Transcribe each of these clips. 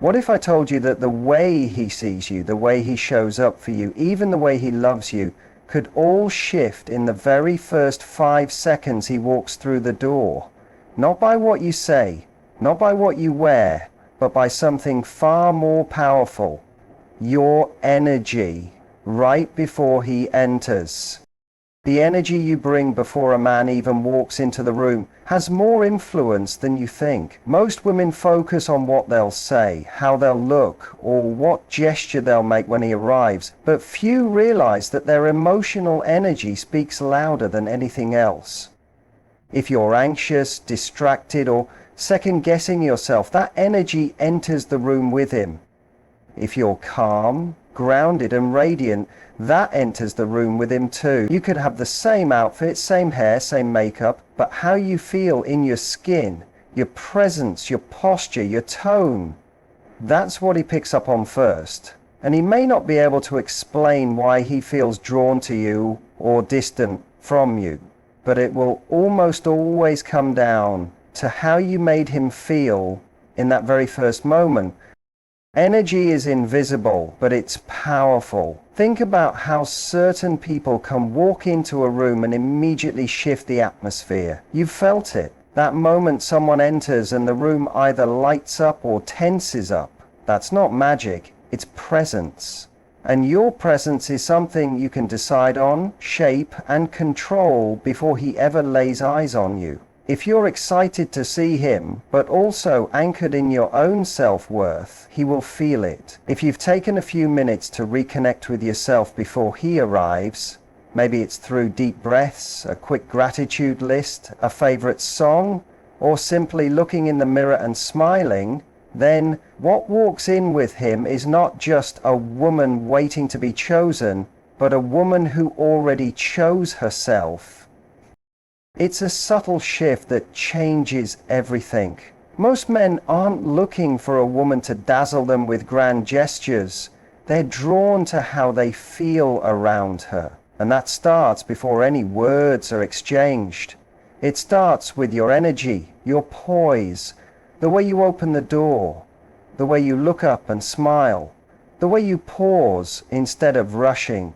What if I told you that the way he sees you, the way he shows up for you, even the way he loves you, could all shift in the very first 5 seconds he walks through the door? Not by what you say, not by what you wear, but by something far more powerful: your energy right before he enters. The energy you bring before a man even walks into the room has more influence than you think. Most women focus on what they'll say, how they'll look, or what gesture they'll make when he arrives, but few realize that their emotional energy speaks louder than anything else. If you're anxious, distracted, or second-guessing yourself, that energy enters the room with him. If you're calm, grounded, and radiant, that enters the room with him too. You could have the same outfit, same hair, same makeup, but how you feel in your skin, your presence, your posture, your tone, that's what he picks up on first. And he may not be able to explain why he feels drawn to you or distant from you, but it will almost always come down to how you made him feel in that very first moment. Energy is invisible, but it's powerful. Think about how certain people can walk into a room and immediately shift the atmosphere. You've felt it. That moment someone enters and the room either lights up or tenses up. That's not magic, it's presence. And your presence is something you can decide on, shape, and control before he ever lays eyes on you. If you're excited to see him, but also anchored in your own self-worth, he will feel it. If you've taken a few minutes to reconnect with yourself before he arrives, maybe it's through deep breaths, a quick gratitude list, a favorite song, or simply looking in the mirror and smiling, then what walks in with him is not just a woman waiting to be chosen, but a woman who already chose herself. It's a subtle shift that changes everything. Most men aren't looking for a woman to dazzle them with grand gestures. They're drawn to how they feel around her. And that starts before any words are exchanged. It starts with your energy, your poise, the way you open the door, the way you look up and smile, the way you pause instead of rushing,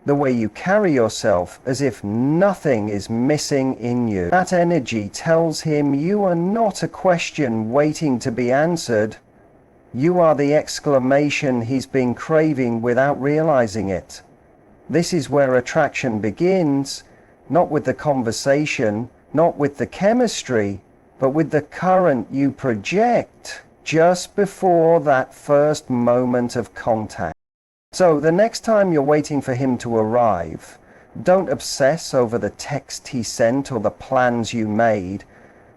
the way you carry yourself as if nothing is missing in you. That energy tells him you are not a question waiting to be answered. You are the exclamation he's been craving without realizing it. This is where attraction begins, not with the conversation, not with the chemistry, but with the current you project just before that first moment of contact. So the next time you're waiting for him to arrive, don't obsess over the text he sent or the plans you made.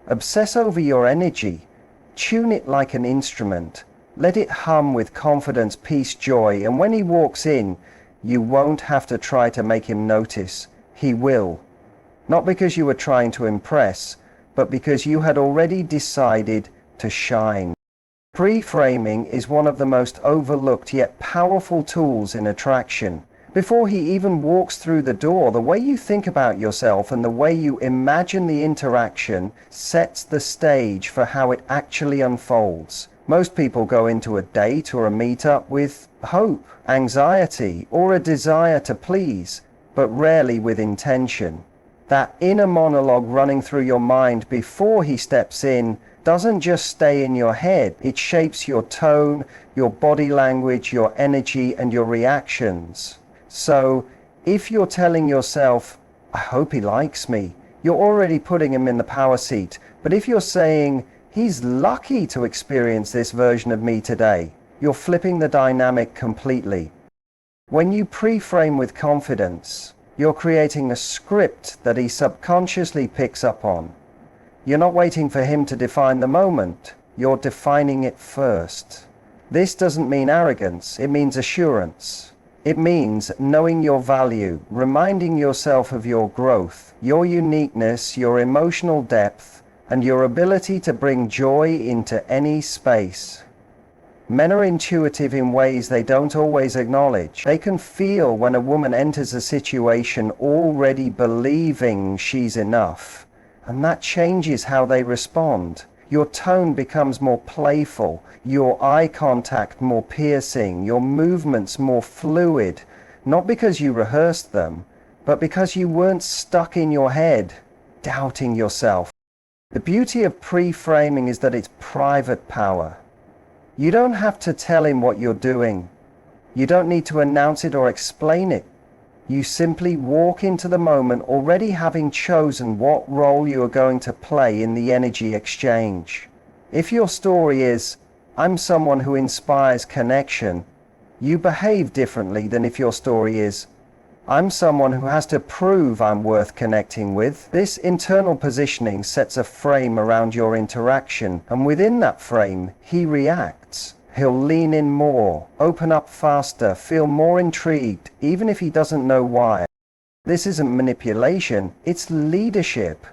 Obsess over your energy. Tune it like an instrument. Let it hum with confidence, peace, joy, and when he walks in, you won't have to try to make him notice. He will. Not because you were trying to impress, but because you had already decided to shine. Pre-framing is one of the most overlooked yet powerful tools in attraction. Before he even walks through the door, the way you think about yourself and the way you imagine the interaction sets the stage for how it actually unfolds. Most people go into a date or a meetup with hope, anxiety, or a desire to please, but rarely with intention. That inner monologue running through your mind before he steps in doesn't just stay in your head. It shapes your tone, your body language, your energy, and your reactions. So if you're telling yourself, I hope he likes me, you're already putting him in the power seat. But if you're saying, he's lucky to experience this version of me today, you're flipping the dynamic completely. When you pre-frame with confidence, you're creating a script that he subconsciously picks up on. You're not waiting for him to define the moment. You're defining it first. This doesn't mean arrogance. It means assurance. It means knowing your value, reminding yourself of your growth, your uniqueness, your emotional depth, and your ability to bring joy into any space. Men are intuitive in ways they don't always acknowledge. They can feel when a woman enters a situation already believing she's enough. And that changes how they respond. Your tone becomes more playful, your eye contact more piercing, your movements more fluid, not because you rehearsed them, but because you weren't stuck in your head, doubting yourself. The beauty of pre-framing is that it's private power. You don't have to tell him what you're doing. You don't need to announce it or explain it. You simply walk into the moment already having chosen what role you are going to play in the energy exchange. If your story is, "I'm someone who inspires connection," you behave differently than if your story is, "I'm someone who has to prove I'm worth connecting with." This internal positioning sets a frame around your interaction, and within that frame, he reacts. He'll lean in more, open up faster, feel more intrigued, even if he doesn't know why. This isn't manipulation, it's leadership.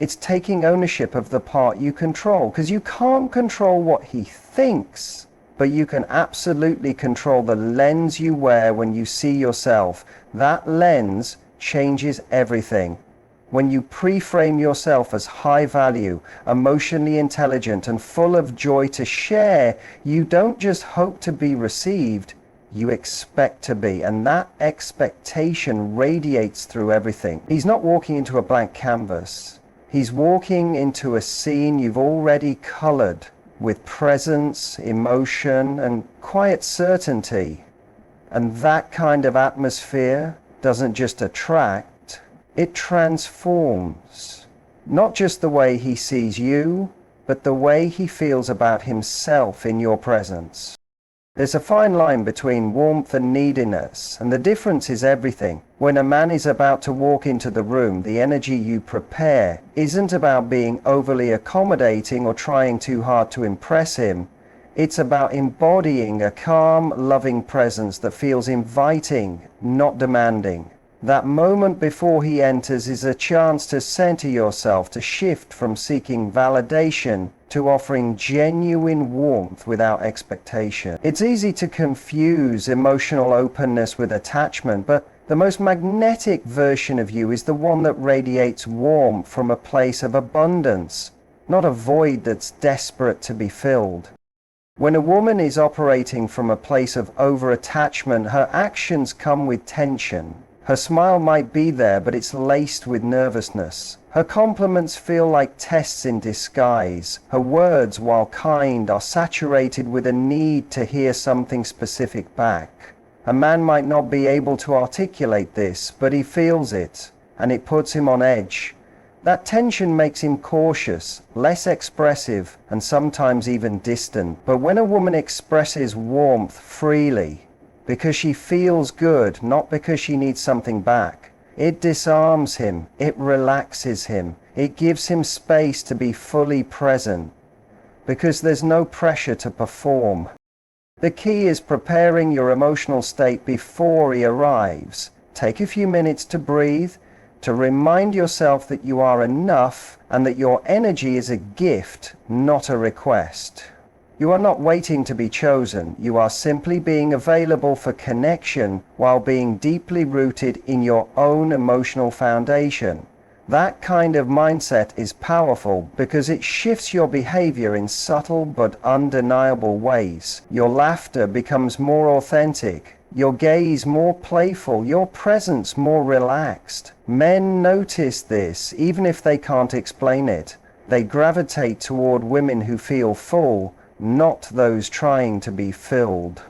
It's taking ownership of the part you control, because you can't control what he thinks, but you can absolutely control the lens you wear when you see yourself. That lens changes everything. When you pre-frame yourself as high value, emotionally intelligent, and full of joy to share, you don't just hope to be received, you expect to be, and that expectation radiates through everything. He's not walking into a blank canvas. He's walking into a scene you've already colored with presence, emotion, and quiet certainty. And that kind of atmosphere doesn't just attract, it transforms. Not just the way he sees you, but the way he feels about himself in your presence. There's a fine line between warmth and neediness, and the difference is everything. When a man is about to walk into the room, the energy you prepare isn't about being overly accommodating or trying too hard to impress him. It's about embodying a calm, loving presence that feels inviting, not demanding. That moment before he enters is a chance to center yourself, to shift from seeking validation to offering genuine warmth without expectation. It's easy to confuse emotional openness with attachment, but the most magnetic version of you is the one that radiates warmth from a place of abundance, not a void that's desperate to be filled. When a woman is operating from a place of over-attachment, her actions come with tension. Her smile might be there, but it's laced with nervousness. Her compliments feel like tests in disguise. Her words, while kind, are saturated with a need to hear something specific back. A man might not be able to articulate this, but he feels it, and it puts him on edge. That tension makes him cautious, less expressive, and sometimes even distant. But when a woman expresses warmth freely, because she feels good, not because she needs something back, it disarms him, it relaxes him, it gives him space to be fully present, because there's no pressure to perform. The key is preparing your emotional state before he arrives. Take a few minutes to breathe, to remind yourself that you are enough and that your energy is a gift, not a request. You are not waiting to be chosen. You are simply being available for connection while being deeply rooted in your own emotional foundation. That kind of mindset is powerful because it shifts your behavior in subtle but undeniable ways. Your laughter becomes more authentic, your gaze more playful, your presence more relaxed. Men notice this even if they can't explain it. They gravitate toward women who feel full, not those trying to be filled.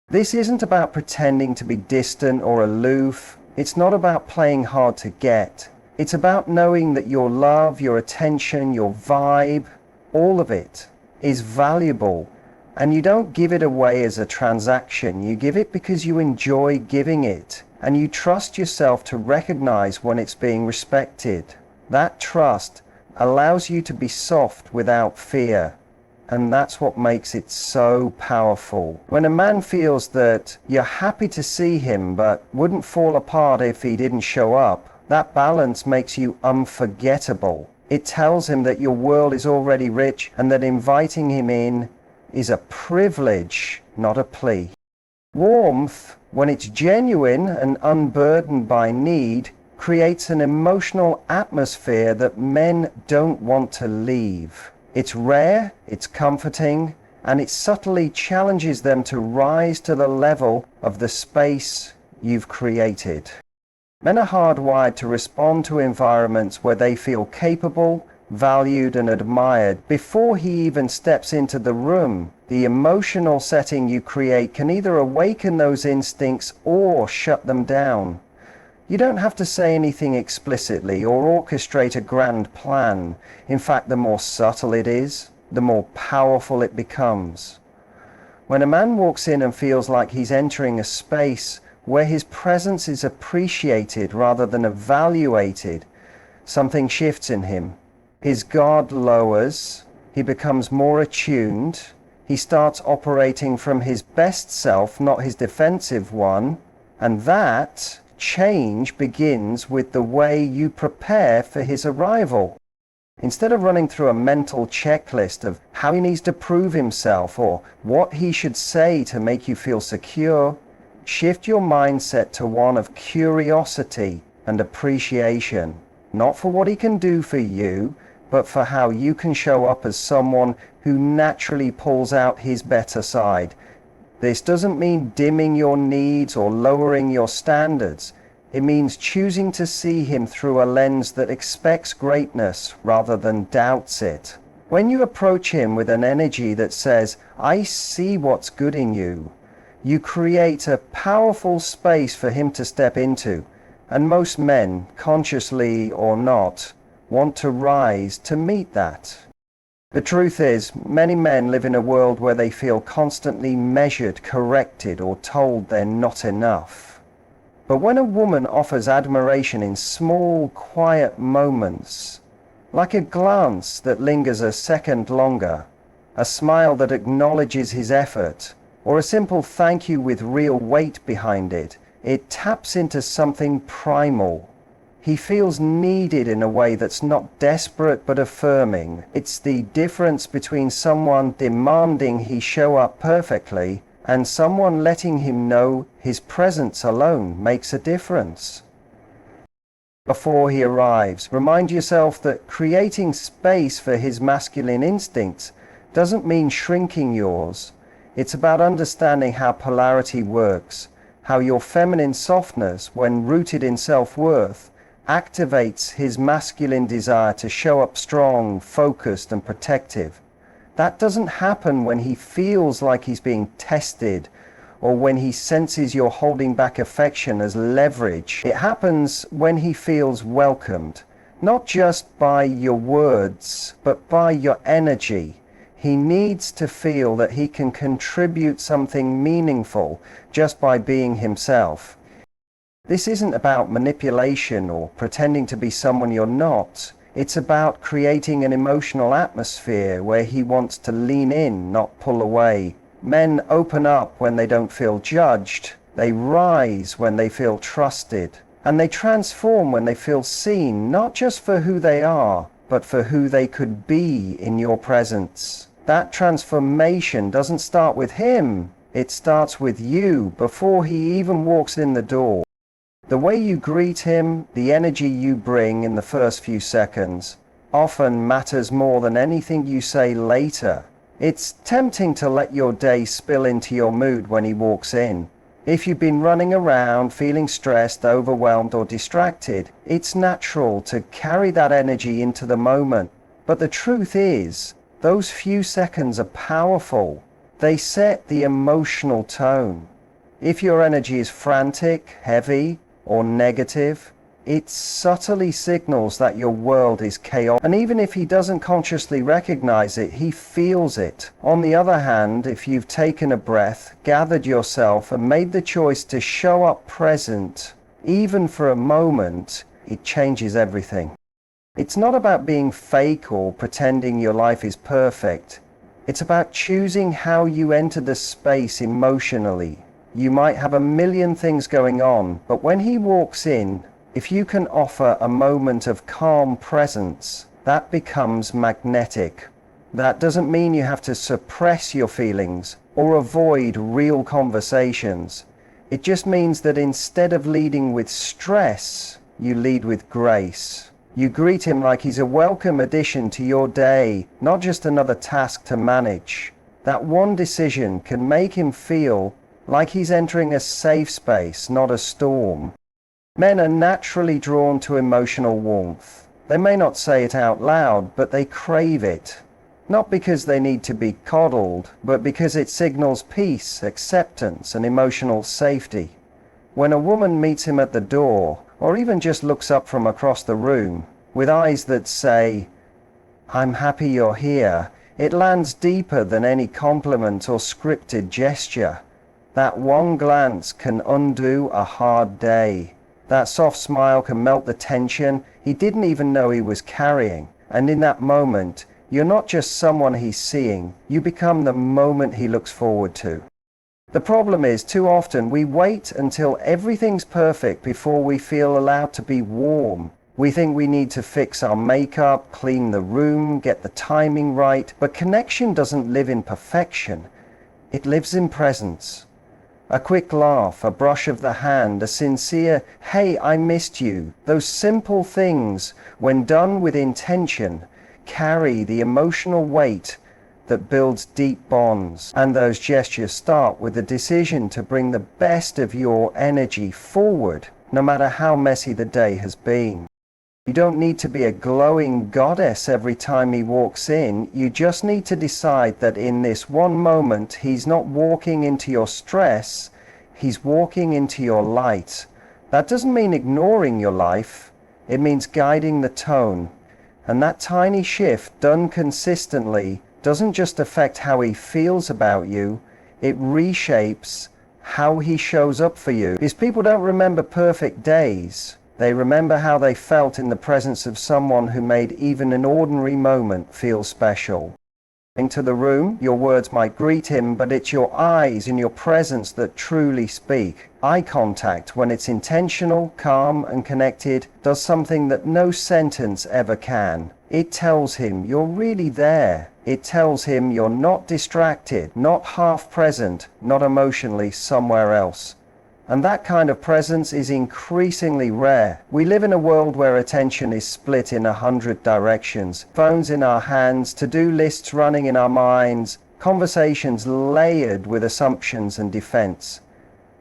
This isn't about pretending to be distant or aloof. It's not about playing hard to get. It's about knowing that your love, your attention, your vibe, all of it is valuable. And you don't give it away as a transaction. You give it because you enjoy giving it. And you trust yourself to recognize when it's being respected. That trust allows you to be soft without fear. And that's what makes it so powerful. When a man feels that you're happy to see him but wouldn't fall apart if he didn't show up, that balance makes you unforgettable. It tells him that your world is already rich and that inviting him in is a privilege, not a plea. Warmth, when it's genuine and unburdened by need, creates an emotional atmosphere that men don't want to leave. It's rare, it's comforting, and it subtly challenges them to rise to the level of the space you've created. Men are hardwired to respond to environments where they feel capable, valued, and admired before he even steps into the room. The emotional setting you create can either awaken those instincts or shut them down. You don't have to say anything explicitly or orchestrate a grand plan. In fact, the more subtle it is, the more powerful it becomes. When a man walks in and feels like he's entering a space where his presence is appreciated rather than evaluated, something shifts in him. His guard lowers, he becomes more attuned, he starts operating from his best self, not his defensive one, and that change begins with the way you prepare for his arrival. Instead of running through a mental checklist of how he needs to prove himself or what he should say to make you feel secure, shift your mindset to one of curiosity and appreciation, not for what he can do for you, but for how you can show up as someone who naturally pulls out his better side. This doesn't mean dimming your needs or lowering your standards. It means choosing to see him through a lens that expects greatness rather than doubts it. When you approach him with an energy that says, "I see what's good in you," you create a powerful space for him to step into. And most men, consciously or not, want to rise to meet that. The truth is, many men live in a world where they feel constantly measured, corrected, or told they're not enough. But when a woman offers admiration in small, quiet moments, like a glance that lingers a second longer, a smile that acknowledges his effort, or a simple thank you with real weight behind it, it taps into something primal. He feels needed in a way that's not desperate but affirming. It's the difference between someone demanding he show up perfectly and someone letting him know his presence alone makes a difference. Before he arrives, remind yourself that creating space for his masculine instincts doesn't mean shrinking yours. It's about understanding how polarity works, how your feminine softness, when rooted in self-worth, activates his masculine desire to show up strong, focused, and protective. That doesn't happen when he feels like he's being tested or when he senses you're holding back affection as leverage. It happens when he feels welcomed, not just by your words, but by your energy. He needs to feel that he can contribute something meaningful just by being himself. This isn't about manipulation or pretending to be someone you're not. It's about creating an emotional atmosphere where he wants to lean in, not pull away. Men open up when they don't feel judged. They rise when they feel trusted. And they transform when they feel seen, not just for who they are, but for who they could be in your presence. That transformation doesn't start with him. It starts with you before he even walks in the door. The way you greet him, the energy you bring in the first few seconds, often matters more than anything you say later. It's tempting to let your day spill into your mood when he walks in. If you've been running around feeling stressed, overwhelmed, or distracted, it's natural to carry that energy into the moment. But the truth is, those few seconds are powerful. They set the emotional tone. If your energy is frantic, heavy, or negative, it subtly signals that your world is chaotic. And even if he doesn't consciously recognize it, he feels it. On the other hand, if you've taken a breath, gathered yourself, and made the choice to show up present, even for a moment, it changes everything. It's not about being fake or pretending your life is perfect. It's about choosing how you enter the space emotionally. You might have a million things going on, but when he walks in, if you can offer a moment of calm presence, that becomes magnetic. That doesn't mean you have to suppress your feelings or avoid real conversations. It just means that instead of leading with stress, you lead with grace. You greet him like he's a welcome addition to your day, not just another task to manage. That one decision can make him feel like he's entering a safe space, not a storm. Men are naturally drawn to emotional warmth. They may not say it out loud, but they crave it. Not because they need to be coddled, but because it signals peace, acceptance, and emotional safety. When a woman meets him at the door, or even just looks up from across the room, with eyes that say, "I'm happy you're here," it lands deeper than any compliment or scripted gesture. That one glance can undo a hard day. That soft smile can melt the tension he didn't even know he was carrying. And in that moment, you're not just someone he's seeing, you become the moment he looks forward to. The problem is, too often we wait until everything's perfect before we feel allowed to be warm. We think we need to fix our makeup, clean the room, get the timing right, but connection doesn't live in perfection. It lives in presence. A quick laugh, a brush of the hand, a sincere, "Hey, I missed you." Those simple things, when done with intention, carry the emotional weight that builds deep bonds. And those gestures start with the decision to bring the best of your energy forward, no matter how messy the day has been. You don't need to be a glowing goddess every time he walks in. You just need to decide that in this one moment, he's not walking into your stress, he's walking into your light. That doesn't mean ignoring your life, it means guiding the tone. And that tiny shift, done consistently, doesn't just affect how he feels about you, it reshapes how he shows up for you. Because people don't remember perfect days. They remember how they felt in the presence of someone who made even an ordinary moment feel special. Into the room, your words might greet him, but it's your eyes and your presence that truly speak. Eye contact, when it's intentional, calm, and connected, does something that no sentence ever can. It tells him you're really there. It tells him you're not distracted, not half present, not emotionally somewhere else. And that kind of presence is increasingly rare. We live in a world where attention is split in 100 directions. Phones in our hands, to-do lists running in our minds, conversations layered with assumptions and defense.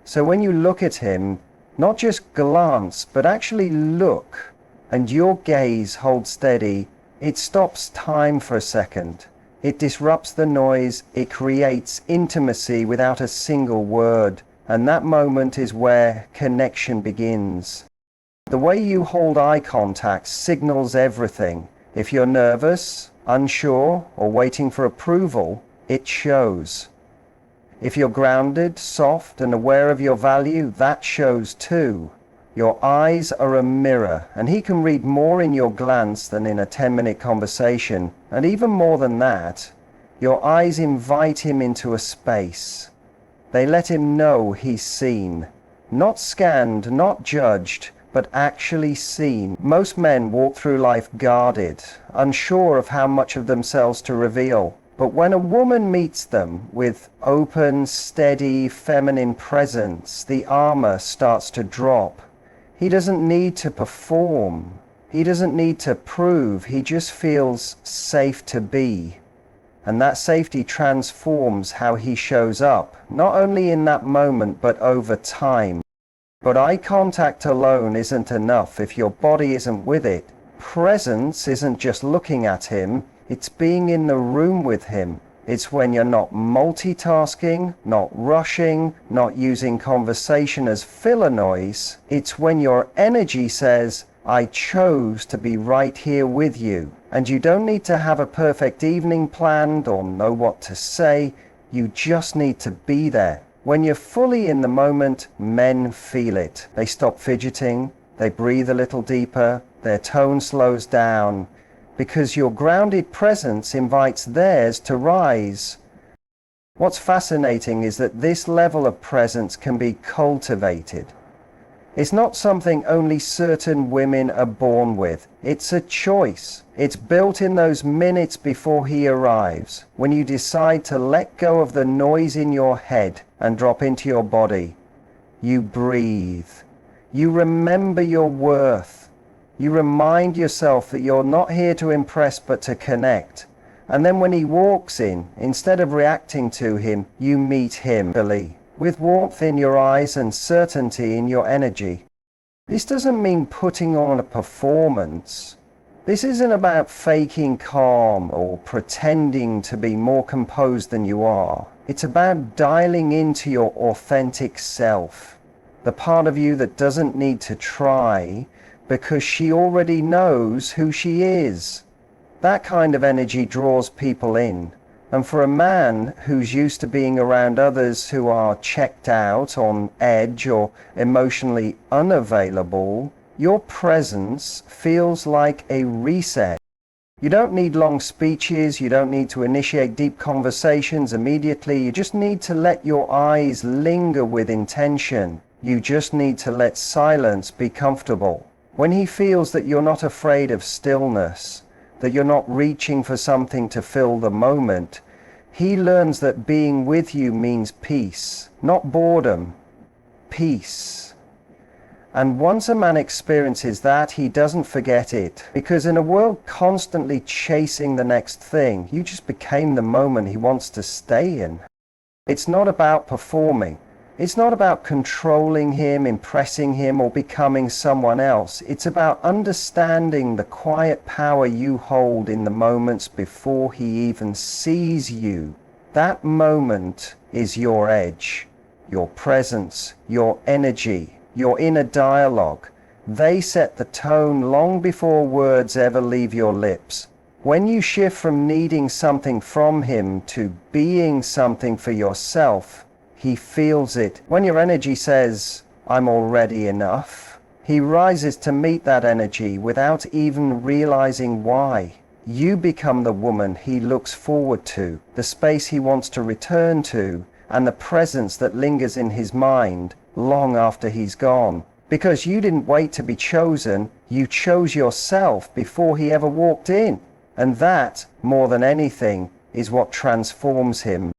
So when you look at him, not just glance, but actually look, and your gaze holds steady, it stops time for a second. It disrupts the noise, it creates intimacy without a single word. And that moment is where connection begins. The way you hold eye contact signals everything. If you're nervous, unsure, or waiting for approval, it shows. If you're grounded, soft, and aware of your value, that shows too. Your eyes are a mirror, and he can read more in your glance than in a 10-minute conversation. And even more than that, your eyes invite him into a space. They let him know he's seen. Not scanned, not judged, but actually seen. Most men walk through life guarded, unsure of how much of themselves to reveal. But when a woman meets them with open, steady, feminine presence, the armor starts to drop. He doesn't need to perform. He doesn't need to prove. He just feels safe to be. And that safety transforms how he shows up, not only in that moment, but over time. But eye contact alone isn't enough if your body isn't with it. Presence isn't just looking at him, it's being in the room with him. It's when you're not multitasking, not rushing, not using conversation as filler noise. It's when your energy says, "I chose to be right here with you." And you don't need to have a perfect evening planned or know what to say. You just need to be there. When you're fully in the moment, men feel it. They stop fidgeting, they breathe a little deeper, their tone slows down, because your grounded presence invites theirs to rise. What's fascinating is that this level of presence can be cultivated. It's not something only certain women are born with. It's a choice. It's built in those minutes before he arrives, when you decide to let go of the noise in your head and drop into your body. You breathe. You remember your worth. You remind yourself that you're not here to impress but to connect. And then when he walks in, instead of reacting to him, you meet him with warmth in your eyes and certainty in your energy. This doesn't mean putting on a performance. This isn't about faking calm or pretending to be more composed than you are. It's about dialing into your authentic self, the part of you that doesn't need to try because she already knows who she is. That kind of energy draws people in. And for a man who's used to being around others who are checked out, on edge, or emotionally unavailable, your presence feels like a reset. You don't need long speeches, you don't need to initiate deep conversations immediately, you just need to let your eyes linger with intention. You just need to let silence be comfortable. When he feels that you're not afraid of stillness, that you're not reaching for something to fill the moment, he learns that being with you means peace, not boredom, peace. And once a man experiences that, he doesn't forget it. Because in a world constantly chasing the next thing, you just became the moment he wants to stay in. It's not about performing. It's not about controlling him, impressing him, or becoming someone else. It's about understanding the quiet power you hold in the moments before he even sees you. That moment is your edge, your presence, your energy, your inner dialogue. They set the tone long before words ever leave your lips. When you shift from needing something from him to being something for yourself, he feels it. When your energy says, "I'm already enough," he rises to meet that energy without even realizing why. You become the woman he looks forward to, the space he wants to return to, and the presence that lingers in his mind long after he's gone. Because you didn't wait to be chosen, you chose yourself before he ever walked in. And that, more than anything, is what transforms him.